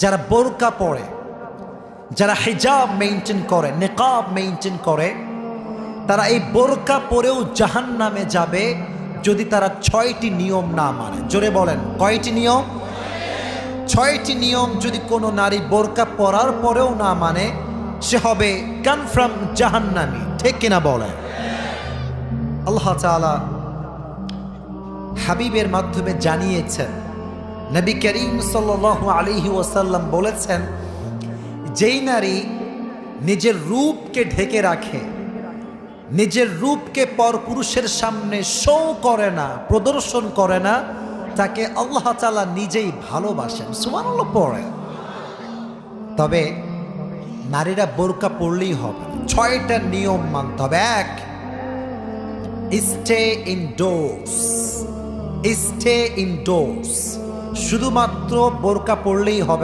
যারা বোরকা পরে, যারা হিজাব মেইনটেইন করে, নিকাব মেইনটেইন করে, তারা এই বোরকা পরেও জাহান্নামে যাবে যদি তারা 6টি নিয়ম না মানে। জোরে বলেন, কয়টি নিয়ম? 6টি নিয়ম যদি কোনো নারী বোরকা পরার পরেও না মানে, সে হবে কনফার্ম জাহান্নামী। ঠিক কিনা বলেন? আল্লাহ তাআলা হাবিবের মাধ্যমে জানিয়েছেন, নবী করিম সাল্লাল্লাহু আলাইহি ওয়াসাল্লাম বলেছেন, যেই নারী নিজের রূপকে ঢেকে রাখে, নিজের রূপকে পরপুরুষের সামনে শো করে না, প্রদর্শন করে না, তাকে আল্লাহ তাআলা নিজেই ভালোবাসেন। সুবহানাল্লাহ পড়ে। তবে নারীরা বোরকা পরলেই হবে, 6টা নিয়ম মানতে হবে। 1, স্টে ইনডোরস। স্টে ইনডোরস, শুধুমাত্র বোরকা পরলেই হবে না।